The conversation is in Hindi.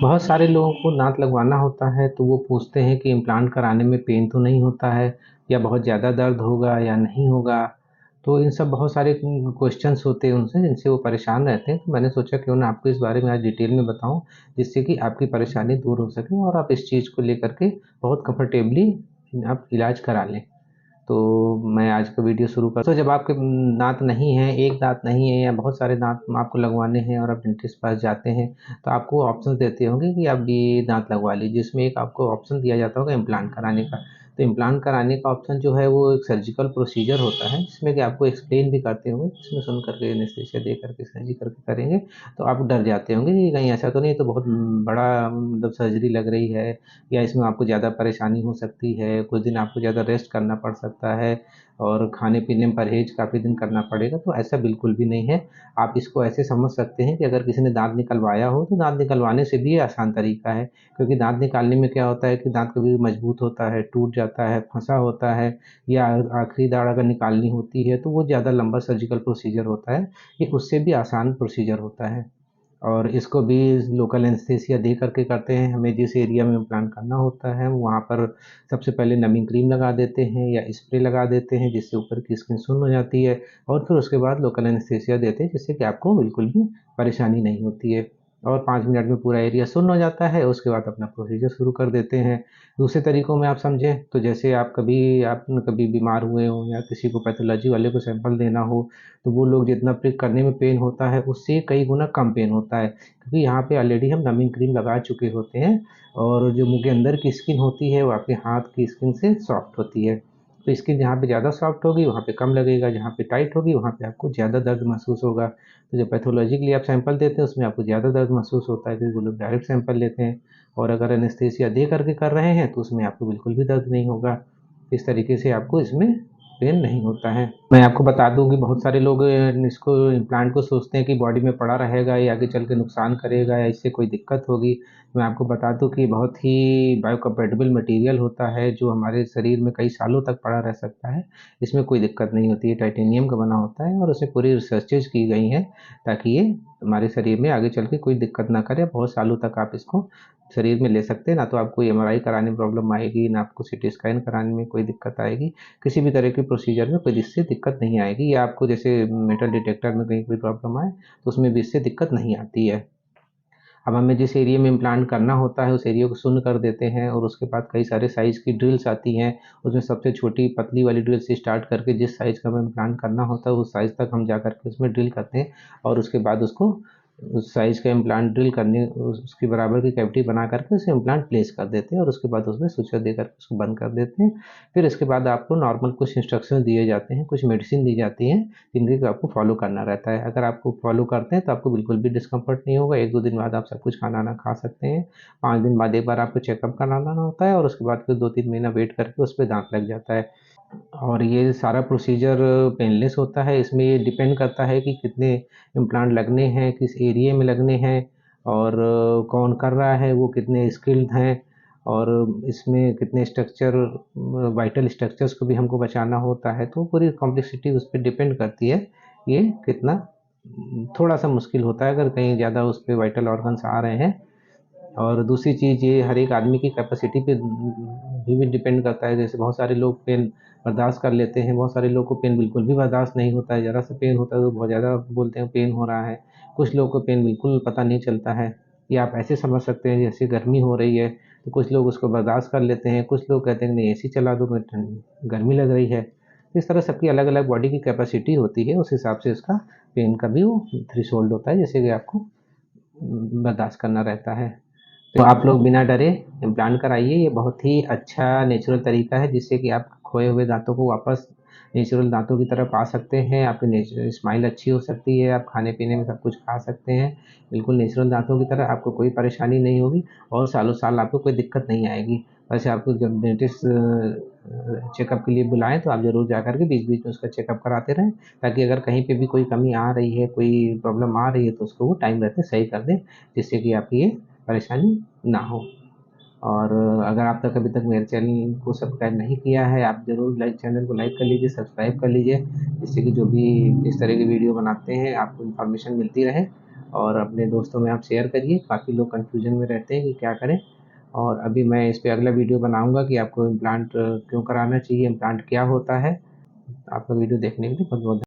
बहुत सारे लोगों को दाँत लगवाना होता है तो वो पूछते हैं कि इम्प्लांट कराने में पेन तो नहीं होता है या बहुत ज़्यादा दर्द होगा या नहीं होगा। तो इन सब बहुत सारे क्वेश्चंस होते हैं उनसे जिनसे वो परेशान रहते हैं। तो मैंने सोचा क्यों ना आपको इस बारे में आज डिटेल में बताऊँ, जिससे कि आपकी परेशानी दूर हो सके और आप इस चीज़ को लेकर के बहुत कंफर्टेबली आप इलाज करा लें। तो मैं आज का वीडियो शुरू कर तो जब आपके दाँत नहीं हैं, एक दाँत नहीं है या बहुत सारे दाँत आपको लगवाने हैं और आप डेंटिस्ट के पास जाते हैं, तो आपको ऑप्शंस देते होंगे कि आप ये दाँत लगवा लीजिए, जिसमें एक आपको ऑप्शन दिया जाता होगा इम्प्लांट कराने का। तो इम्प्लांट कराने का ऑप्शन जो है वो एक सर्जिकल प्रोसीजर होता है, जिसमें कि आपको एक्सप्लेन भी करते होंगे, जिसमें सुन कर के एनेस्थीसिया दे करके सर्जरी करके करेंगे, तो आप डर जाते होंगे कि कहीं ऐसा तो नहीं, तो बहुत बड़ा मतलब सर्जरी लग रही है या इसमें आपको ज़्यादा परेशानी हो सकती है, कुछ दिन आपको ज़्यादा रेस्ट करना पड़ सकता है और खाने-पीने में परहेज़ काफ़ी दिन करना पड़ेगा, तो ऐसा बिल्कुल भी नहीं है। आप इसको ऐसे समझ सकते हैं कि अगर किसी ने दाँत निकलवाया हो, तो दाँत निकलवाने से भी ये आसान तरीका है, क्योंकि दाँत निकालने में क्या होता है कि दाँत कभी मजबूत होता है, टूट जाता है, फँसा होता है या आखिरी दाढ़ अगर निकालनी होती है, तो वो ज़्यादा लंबा सर्जिकल प्रोसीजर होता है। ये उससे भी आसान प्रोसीजर होता है। और इसको भी लोकल एनेस्थीसिया दे करके करते हैं। हमें जिस एरिया में इम्प्लांट करना होता है वहाँ पर सबसे पहले नमिंग क्रीम लगा देते हैं या स्प्रे लगा देते हैं, जिससे ऊपर की स्किन सुन्न हो जाती है और फिर उसके बाद लोकल एनेस्थीसिया देते हैं, जिससे कि आपको बिल्कुल भी परेशानी नहीं होती है और 5 मिनट में पूरा एरिया सुन्न हो जाता है। उसके बाद अपना प्रोसीजर शुरू कर देते हैं। दूसरे तरीकों में आप समझें तो जैसे आप कभी बीमार हुए हों या किसी को पैथोलॉजी वाले को सैंपल देना हो, तो वो लोग जितना प्रिक करने में पेन होता है, उससे कई गुना कम पेन होता है, क्योंकि यहाँ पे ऑलरेडी हम नमिंग क्रीम लगा चुके होते हैं और जो मुँह के अंदर की स्किन होती है वो आपके हाथ की स्किन से सॉफ्ट होती है। तो स्किन जहाँ पे ज़्यादा सॉफ्ट होगी वहाँ पे कम लगेगा, जहाँ पे टाइट होगी वहाँ पे आपको ज़्यादा दर्द महसूस होगा। तो जो पैथोलॉजी के लिए आप सैंपल देते हैं उसमें आपको ज़्यादा दर्द महसूस होता है, क्योंकि वो लोग डायरेक्ट सैंपल लेते हैं और अगर एनेस्थीसिया दे करके कर रहे हैं तो उसमें आपको बिल्कुल भी दर्द नहीं होगा। इस तरीके से आपको इसमें पेन नहीं होता है। मैं आपको बता दूँ कि बहुत सारे लोग इसको इम्प्लांट को सोचते हैं कि बॉडी में पड़ा रहेगा, ये आगे चल के नुकसान करेगा या इससे कोई दिक्कत होगी। मैं आपको बता दूँ कि बहुत ही बायोकम्पैटिबल मटीरियल होता है, जो हमारे शरीर में कई सालों तक पड़ा रह सकता है। इसमें कोई दिक्कत नहीं होती है, टाइटेनियम का बना होता है और उसमें पूरी रिसर्चेज़ की गई हैं, ताकि ये हमारे शरीर में आगे चल के कोई दिक्कत ना करे। बहुत सालों तक आप इसको शरीर में ले सकते हैं, ना तो आपको एमआरआई कराने में प्रॉब्लम आएगी, ना आपको सीटी स्कैन कराने में कोई दिक्कत आएगी। किसी भी तरह के प्रोसीजर में कोई इससे दिक्कत नहीं आएगी या आपको जैसे मेटल डिटेक्टर में कहीं कोई प्रॉब्लम आए तो उसमें भी इससे दिक्कत नहीं आती है। अब हमें जिस एरिया में इम्प्लांट करना होता है उस एरिया को शून्य कर देते हैं और उसके बाद कई सारे साइज़ की ड्रिल्स आती हैं। उसमें सबसे छोटी पतली वाली ड्रिल से स्टार्ट करके जिस साइज़ का हमें इम्प्लांट करना होता है उस साइज़ तक हम जा कर के उसमें ड्रिल करते हैं और उसके बाद उसको उस साइज़ का इम्प्लांट ड्रिल करने उसके बराबर की कैविटी बना करके उसे इम्प्लांट प्लेस कर देते हैं और उसके बाद उसमें सुचर दे करके उसको बंद कर देते हैं। फिर इसके बाद आपको नॉर्मल कुछ इंस्ट्रक्शंस दिए जाते हैं, कुछ मेडिसिन दी जाती हैं, जिनकी आपको फॉलो करना रहता है। अगर आपको फॉलो करते हैं तो आपको बिल्कुल भी डिस्कम्फर्ट नहीं होगा। 1-2 दिन बाद आप सब कुछ खाना-वाना खा सकते हैं। 5 दिन बाद एक बार आपको चेकअप कराना होता है और उसके बाद फिर 2-3 महीना वेट करके उस पे दाँत लग जाता है। और ये सारा प्रोसीजर पेनलेस होता है। इसमें ये डिपेंड करता है कि कितने इम्प्लांट लगने हैं, किस एरिया में लगने हैं और कौन कर रहा है, वो कितने स्किल्ड हैं और इसमें कितने स्ट्रक्चर वाइटल स्ट्रक्चर्स को भी हमको बचाना होता है। तो पूरी कॉम्प्लेक्सिटी उस पे डिपेंड करती है, ये कितना थोड़ा-सा मुश्किल होता है अगर कहीं ज़्यादा उस पे वाइटल ऑर्गन्स आ रहे हैं। और दूसरी चीज़ ये हर एक आदमी की कैपेसिटी पे भी डिपेंड करता है। जैसे बहुत सारे लोग पेन बर्दाश्त कर लेते हैं, बहुत सारे लोग को पेन बिल्कुल भी बर्दाश्त नहीं होता है। ज़रा सा पेन होता है तो बहुत ज़्यादा बोलते हैं पेन हो रहा है। कुछ लोगों को पेन बिल्कुल पता नहीं चलता है। या आप ऐसे समझ सकते हैं जैसे गर्मी हो रही है तो कुछ लोग उसको बर्दाश्त कर लेते हैं, कुछ लोग कहते हैं नहीं एसी चला दो, मैं ठंड गर्मी लग रही है। इस तरह सबकी अलग-अलग बॉडी की कैपेसिटी होती है, उस हिसाब से उसका पेन का भी वो थ्रेशोल्ड होता है, जैसे कि आपको बर्दाश्त करना रहता है। तो आप लोग बिना डरे इम्प्लांट कराइए। ये बहुत ही अच्छा नेचुरल तरीका है, जिससे कि आप खोए हुए दांतों को वापस नेचुरल दांतों की तरह पा सकते हैं। आपकी नेचुरल स्माइल अच्छी हो सकती है, आप खाने पीने में सब कुछ खा सकते हैं बिल्कुल नेचुरल दांतों की तरह। आपको कोई परेशानी नहीं होगी और सालों साल आपको कोई दिक्कत नहीं आएगी। वैसे आपको जब डेंटिस्ट चेकअप के लिए बुलाएं तो आप ज़रूर जा करके बीच बीच में उसका चेकअप कराते रहें, ताकि अगर कहीं पे भी कोई कमी आ रही है, कोई प्रॉब्लम आ रही है तो उसको वो टाइम रहते सही कर दें, जिससे कि आपकी ये परेशानी ना हो। और अगर आप तक अभी तक मेरे चैनल को सब्सक्राइब नहीं किया है, आप ज़रूर चैनल को लाइक कर लीजिए, सब्सक्राइब कर लीजिए, जिससे कि जो भी इस तरह की वीडियो बनाते हैं आपको इन्फॉर्मेशन मिलती रहे। और अपने दोस्तों में आप शेयर करिए। काफ़ी लोग कन्फ्यूजन में रहते हैं कि क्या करें। और अभी मैं इस पे अगला वीडियो बनाऊँगा कि आपको इम्प्लांट क्यों कराना चाहिए, इम्प्लांट क्या होता है। आपका वीडियो देखने के लिए बहुत-बहुत